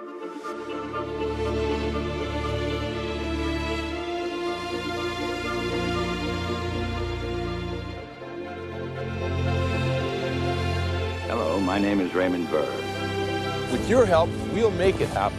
Hello, my name is Raymond Burr. With your help, we'll make it happen.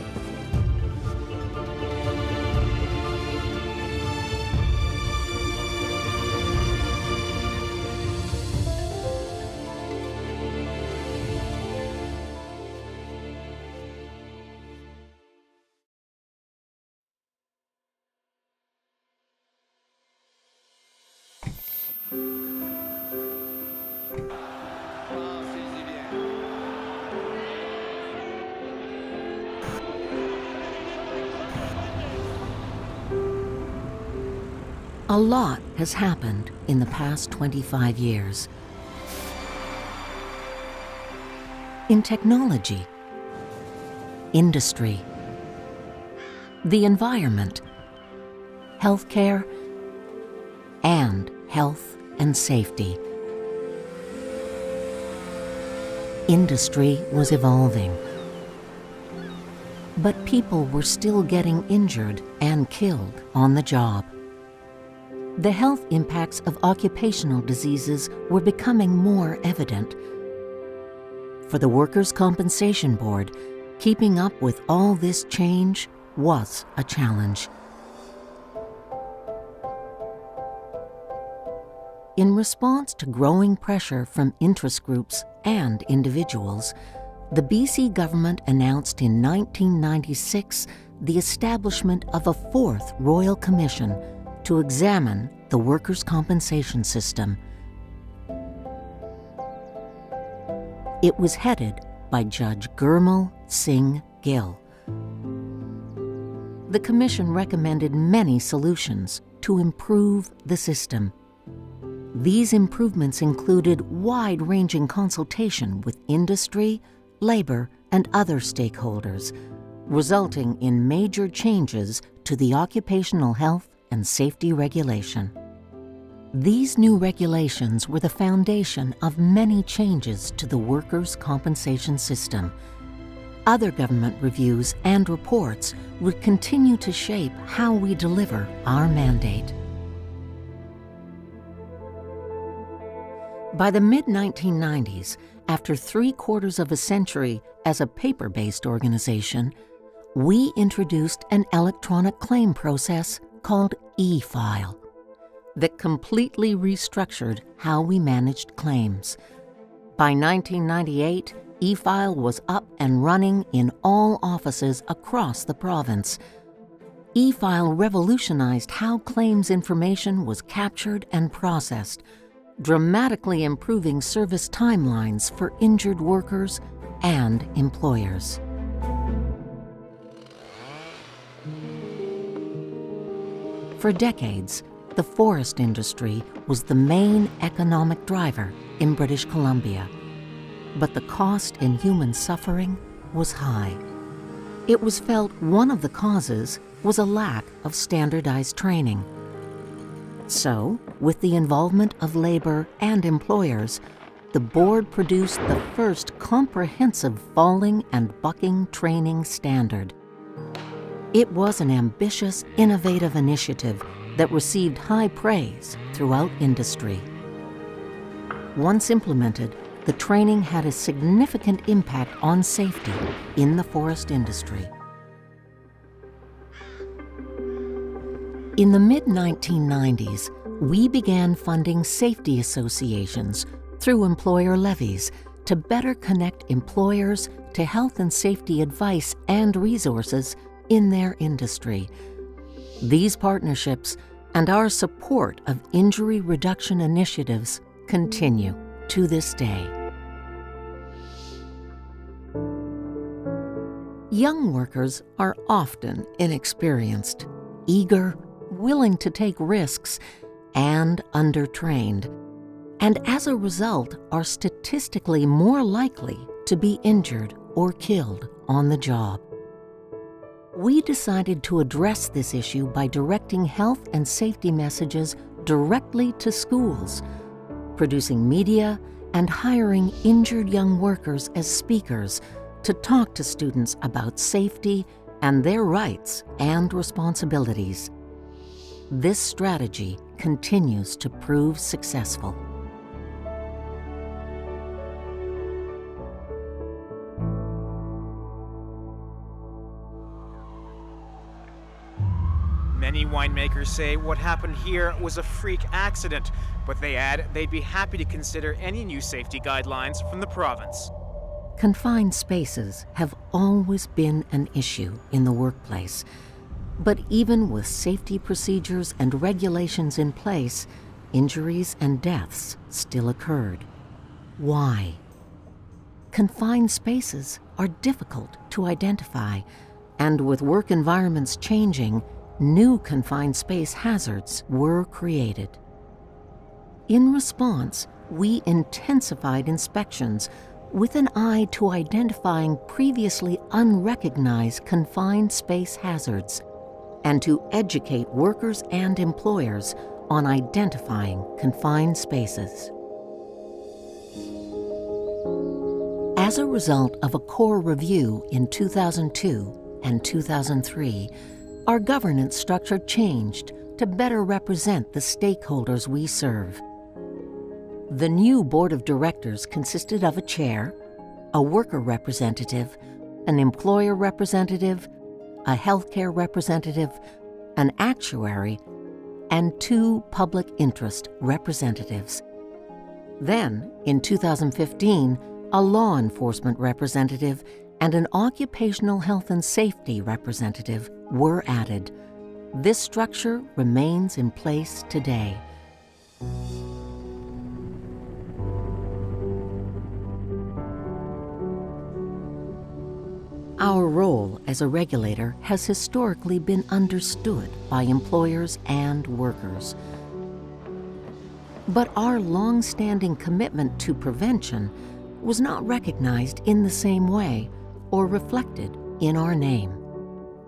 A lot has happened in the past 25 years. In technology, industry, the environment, healthcare, and health and safety. Industry was evolving, but people were still getting injured and killed on the job. The health impacts of occupational diseases were becoming more evident. For the Workers' Compensation Board, keeping up with all this change was a challenge. In response to growing pressure from interest groups and individuals, the BC government announced in 1996 the establishment of a fourth Royal Commission to examine the workers' compensation system. It was headed by Judge Gurmal Singh Gill. The commission recommended many solutions to improve the system. These improvements included wide-ranging consultation with industry, labor, and other stakeholders, resulting in major changes to the occupational health and safety regulation. These new regulations were the foundation of many changes to the workers' compensation system. Other government reviews and reports would continue to shape how we deliver our mandate. By the mid-1990s, after 3/4 of a century as a paper-based organization, we introduced an electronic claim process called e-file that completely restructured how we managed claims. By 1998, e-file was up and running in all offices across the province. E-file revolutionized how claims information was captured and processed, dramatically improving service timelines for injured workers and employers. For decades, the forest industry was the main economic driver in British Columbia, but the cost in human suffering was high. It was felt one of the causes was a lack of standardized training. So, with the involvement of labor and employers, the board produced the first comprehensive falling and bucking training standard. It was an ambitious, innovative initiative that received high praise throughout industry. Once implemented, the training had a significant impact on safety in the forest industry. In the mid-1990s, we began funding safety associations through employer levies to better connect employers to health and safety advice and resources in their industry. These partnerships and our support of injury reduction initiatives continue to this day. Young workers are often inexperienced, eager, willing to take risks, and undertrained, and as a result are statistically more likely to be injured or killed on the job. We decided to address this issue by directing health and safety messages directly to schools, producing media, and hiring injured young workers as speakers to talk to students about safety and their rights and responsibilities. This strategy continues to prove successful. Many winemakers say what happened here was a freak accident, but they add they'd be happy to consider any new safety guidelines from the province. Confined spaces have always been an issue in the workplace. But even with safety procedures and regulations in place, injuries and deaths still occurred. Why? Confined spaces are difficult to identify, and with work environments changing, new confined space hazards were created. In response, we intensified inspections with an eye to identifying previously unrecognized confined space hazards and to educate workers and employers on identifying confined spaces. As a result of a core review in 2002 and 2003, our governance structure changed to better represent the stakeholders we serve. The new board of directors consisted of a chair, a worker representative, an employer representative, a healthcare representative, an actuary, and 2 public interest representatives. Then, in 2015, a law enforcement representative and an occupational health and safety representative were added. This structure remains in place today. Our role as a regulator has historically been understood by employers and workers. But our long-standing commitment to prevention was not recognized in the same way or reflected in our name.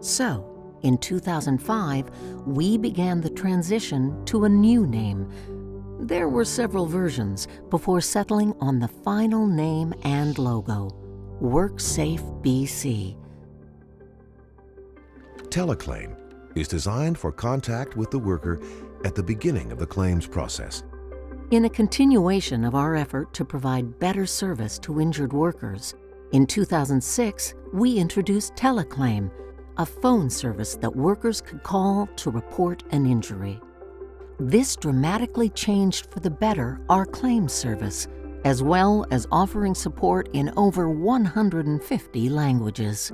So, in 2005, we began the transition to a new name. There were several versions before settling on the final name and logo, WorkSafeBC. Teleclaim is designed for contact with the worker at the beginning of the claims process. In a continuation of our effort to provide better service to injured workers, in 2006, we introduced Teleclaim, a phone service that workers could call to report an injury. This dramatically changed for the better our claims service, as well as offering support in over 150 languages.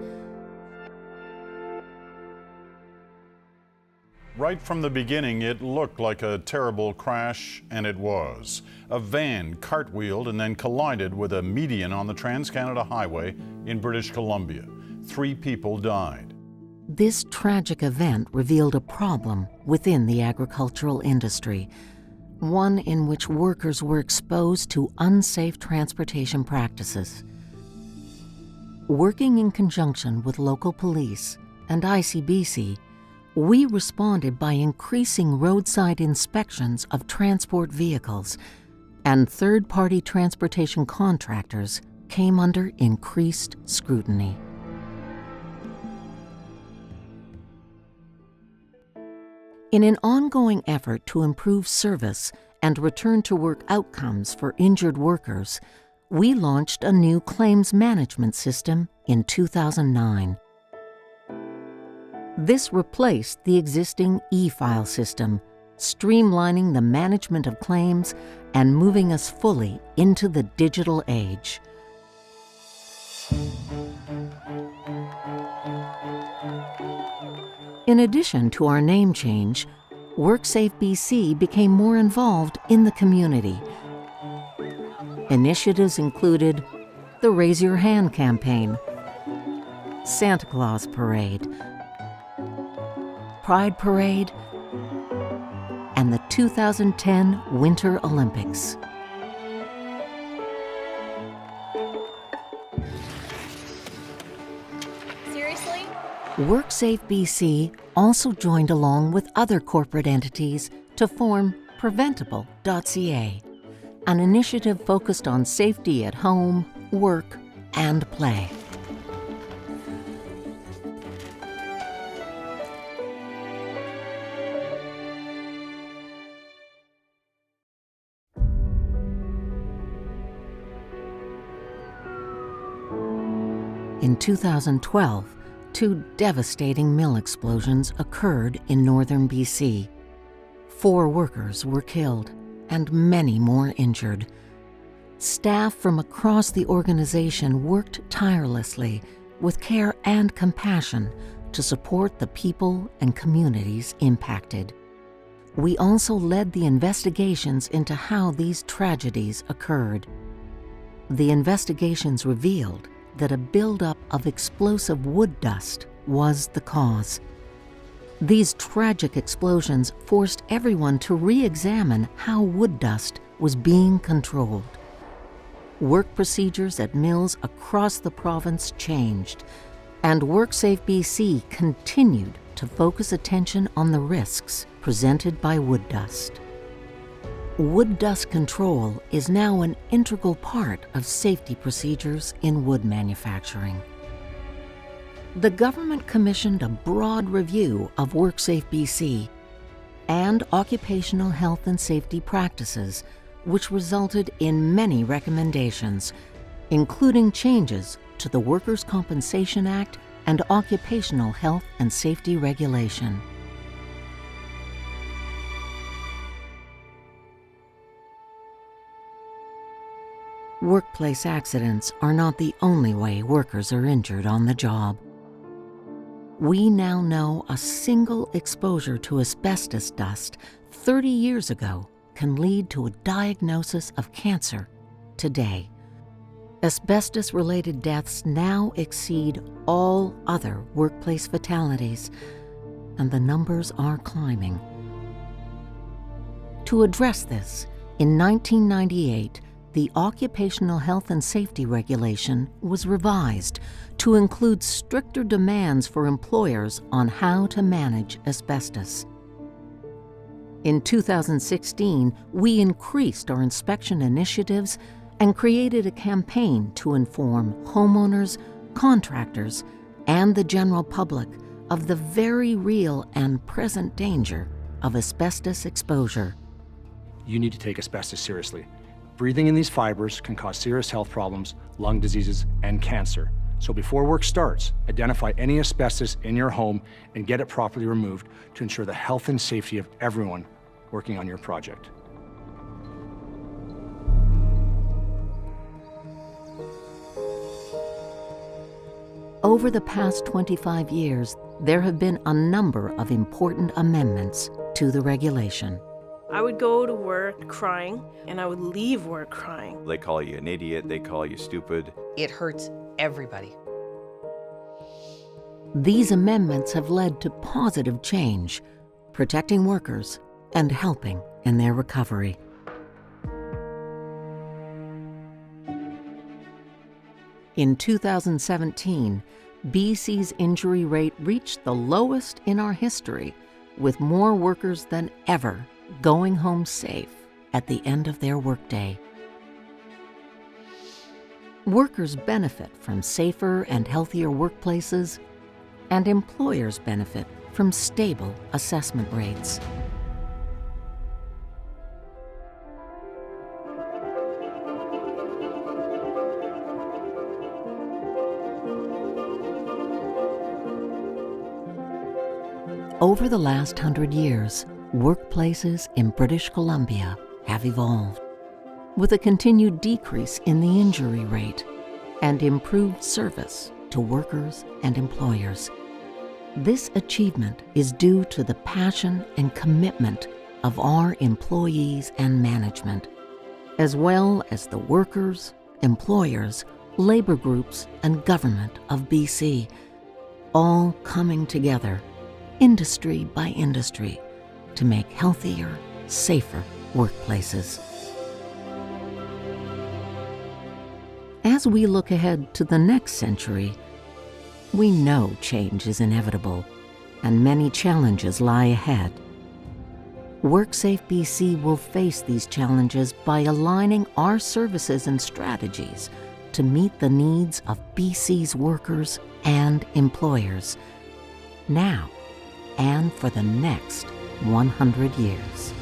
Right from the beginning, it looked like a terrible crash, and it was. A van cartwheeled and then collided with a median on the Trans-Canada Highway in British Columbia. 3 people died. This tragic event revealed a problem within the agricultural industry, one in which workers were exposed to unsafe transportation practices. Working in conjunction with local police and ICBC, we responded by increasing roadside inspections of transport vehicles, and third-party transportation contractors came under increased scrutiny. In an ongoing effort to improve service and return-to-work outcomes for injured workers, we launched a new claims management system in 2009. This replaced the existing e-file system, streamlining the management of claims and moving us fully into the digital age. In addition to our name change, WorkSafeBC became more involved in the community. Initiatives included the Raise Your Hand campaign, Santa Claus Parade, Pride Parade, and the 2010 Winter Olympics. Seriously? WorkSafeBC also joined along with other corporate entities to form Preventable.ca, an initiative focused on safety at home, work, and play. In 2012, 2 devastating mill explosions occurred in northern BC. 4 workers were killed and many more injured. Staff from across the organization worked tirelessly with care and compassion to support the people and communities impacted. We also led the investigations into how these tragedies occurred. The investigations revealed that a buildup of explosive wood dust was the cause. These tragic explosions forced everyone to re-examine how wood dust was being controlled. Work procedures at mills across the province changed, and WorkSafeBC continued to focus attention on the risks presented by wood dust. Wood dust control is now an integral part of safety procedures in wood manufacturing. The government commissioned a broad review of WorkSafeBC and occupational health and safety practices, which resulted in many recommendations, including changes to the Workers' Compensation Act and Occupational Health and Safety Regulation. Workplace accidents are not the only way workers are injured on the job. We now know a single exposure to asbestos dust 30 years ago can lead to a diagnosis of cancer today. Asbestos-related deaths now exceed all other workplace fatalities, and the numbers are climbing. To address this, in 1998, the Occupational Health and Safety Regulation was revised to include stricter demands for employers on how to manage asbestos. In 2016, we increased our inspection initiatives and created a campaign to inform homeowners, contractors, and the general public of the very real and present danger of asbestos exposure. You need to take asbestos seriously. Breathing in these fibers can cause serious health problems, lung diseases, and cancer. So before work starts, identify any asbestos in your home and get it properly removed to ensure the health and safety of everyone working on your project. Over the past 25 years, there have been a number of important amendments to the regulation. I would go to work crying, and I would leave work crying. They call you an idiot, they call you stupid. It hurts everybody. These amendments have led to positive change, protecting workers and helping in their recovery. In 2017, BC's injury rate reached the lowest in our history, with more workers than ever going home safe at the end of their workday. Workers benefit from safer and healthier workplaces, and employers benefit from stable assessment rates. Over the last 100 years, workplaces in British Columbia have evolved, with a continued decrease in the injury rate and improved service to workers and employers. This achievement is due to the passion and commitment of our employees and management, as well as the workers, employers, labor groups, and government of BC, all coming together, industry by industry, to make healthier, safer workplaces. As we look ahead to the next century, we know change is inevitable and many challenges lie ahead. WorkSafeBC will face these challenges by aligning our services and strategies to meet the needs of BC's workers and employers, now and for the next 100 years.